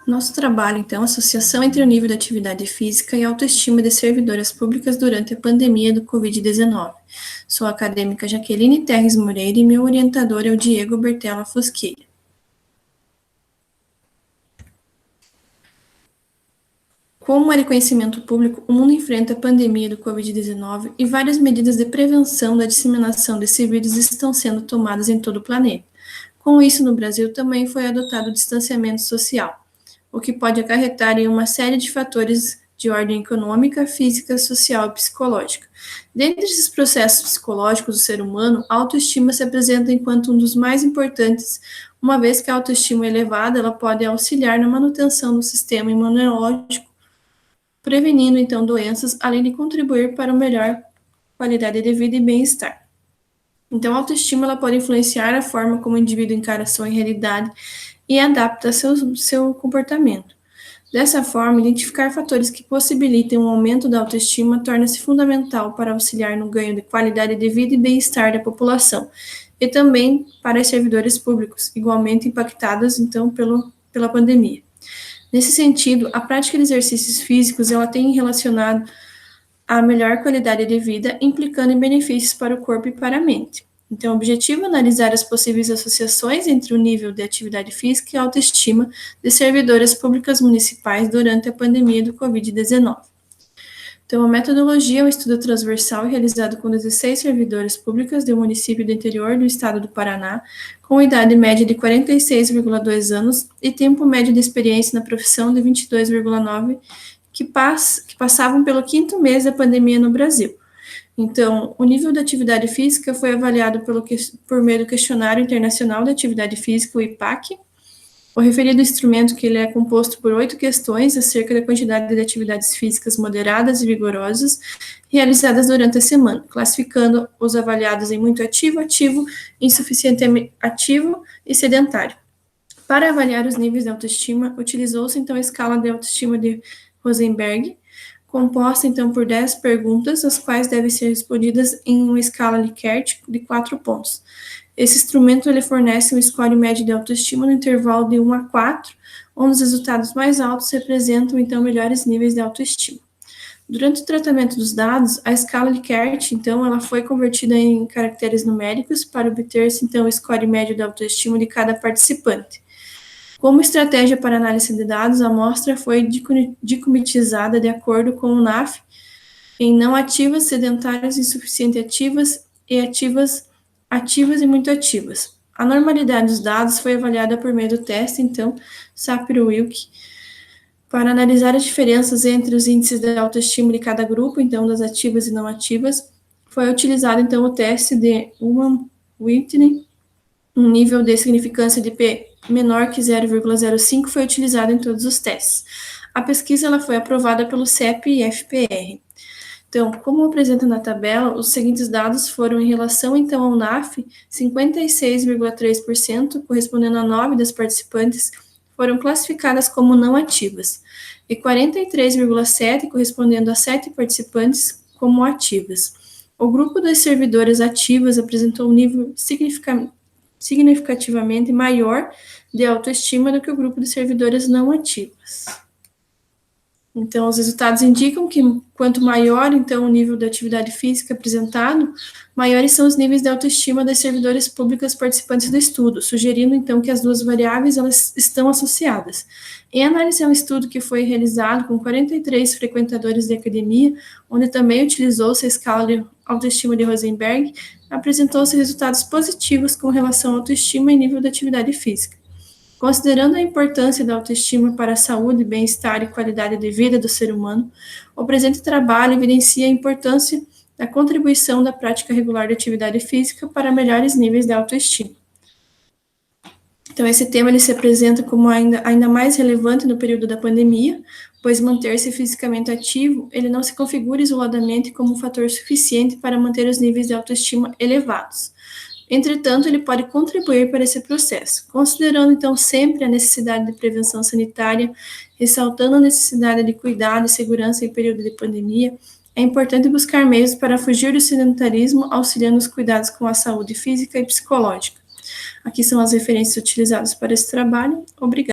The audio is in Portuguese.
Nosso trabalho, então, associação entre o nível de atividade física e a autoestima de servidoras públicas durante a pandemia do Covid-19. Sou a acadêmica Jaqueline Terres Moreira e meu orientador é o Diego Bertella Fosquilha. Como é de conhecimento público, o mundo enfrenta a pandemia do Covid-19 e várias medidas de prevenção da disseminação desse vírus estão sendo tomadas em todo o planeta. Com isso, no Brasil também foi adotado o distanciamento social, o que pode acarretar em uma série de fatores de ordem econômica, física, social e psicológica. Dentre esses processos psicológicos do ser humano, a autoestima se apresenta enquanto um dos mais importantes, uma vez que a autoestima elevada ela pode auxiliar na manutenção do sistema imunológico, prevenindo então doenças, além de contribuir para uma melhor qualidade de vida e bem-estar. Então, a autoestima ela pode influenciar a forma como o indivíduo encara a sua realidade e adapta seu comportamento. Dessa forma, identificar fatores que possibilitem um aumento da autoestima torna-se fundamental para auxiliar no ganho de qualidade de vida e bem-estar da população, e também para os servidores públicos, igualmente impactados então pela pandemia. Nesse sentido, a prática de exercícios físicos ela tem relacionado a melhor qualidade de vida, implicando em benefícios para o corpo e para a mente. Então, o objetivo é analisar as possíveis associações entre o nível de atividade física e a autoestima de servidoras públicas municipais durante a pandemia do Covid-19. Então, a metodologia é um estudo transversal realizado com 16 servidoras públicas do município do interior do estado do Paraná, com idade média de 46,2 anos e tempo médio de experiência na profissão de 22,9, que passavam pelo quinto mês da pandemia no Brasil. Então, o nível de atividade física foi avaliado por meio do Questionário Internacional de Atividade Física, o IPAC. O referido instrumento que ele é composto por 8 questões acerca da quantidade de atividades físicas moderadas e vigorosas realizadas durante a semana, classificando os avaliados em muito ativo, ativo, insuficiente ativo e sedentário. Para avaliar os níveis de autoestima, utilizou-se então a escala de autoestima de Rosenberg, composta então por 10 perguntas, as quais devem ser respondidas em uma escala Likert de 4 pontos. Esse instrumento ele fornece um score médio de autoestima no intervalo de 1 a 4, onde os resultados mais altos representam então melhores níveis de autoestima. Durante o tratamento dos dados, a escala Likert, então, ela foi convertida em caracteres numéricos para obter-se então o score médio de autoestima de cada participante. Como estratégia para análise de dados, a amostra foi dicomitizada de acordo com o NAF em não ativas, sedentárias, insuficiente ativas e ativas e muito ativas. A normalidade dos dados foi avaliada por meio do teste, então, Sapir-Whork, para analisar as diferenças entre os índices de autoestima de cada grupo, então, das ativas e não ativas. Foi utilizado, então, o teste de Ullmann-Whitney, um nível de significância de P menor que 0,05 foi utilizado em todos os testes. A pesquisa ela foi aprovada pelo CEP e FPR. Então, como apresenta na tabela, os seguintes dados foram em relação então ao NAF, 56,3%, correspondendo a 9 das participantes, foram classificadas como não ativas, e 43,7%, correspondendo a 7 participantes, como ativas. O grupo das servidoras ativas apresentou um nível significativamente maior de autoestima do que o grupo de servidoras não ativas. Então, os resultados indicam que quanto maior, então, o nível de atividade física apresentado, maiores são os níveis de autoestima das servidoras públicas participantes do estudo, sugerindo, então, que as duas variáveis elas estão associadas. Em análise a um estudo que foi realizado com 43 frequentadores de academia, onde também utilizou-se a escala de autoestima de Rosenberg, apresentou-se resultados positivos com relação à autoestima e nível de atividade física. Considerando a importância da autoestima para a saúde, bem-estar e qualidade de vida do ser humano, o presente trabalho evidencia a importância da contribuição da prática regular de atividade física para melhores níveis de autoestima. Então, esse tema ele se apresenta como ainda mais relevante no período da pandemia, pois manter-se fisicamente ativo, ele não se configura isoladamente como um fator suficiente para manter os níveis de autoestima elevados. Entretanto, ele pode contribuir para esse processo, considerando então sempre a necessidade de prevenção sanitária, ressaltando a necessidade de cuidado e segurança em período de pandemia. É importante buscar meios para fugir do sedentarismo, auxiliando os cuidados com a saúde física e psicológica. Aqui são as referências utilizadas para esse trabalho. Obrigada.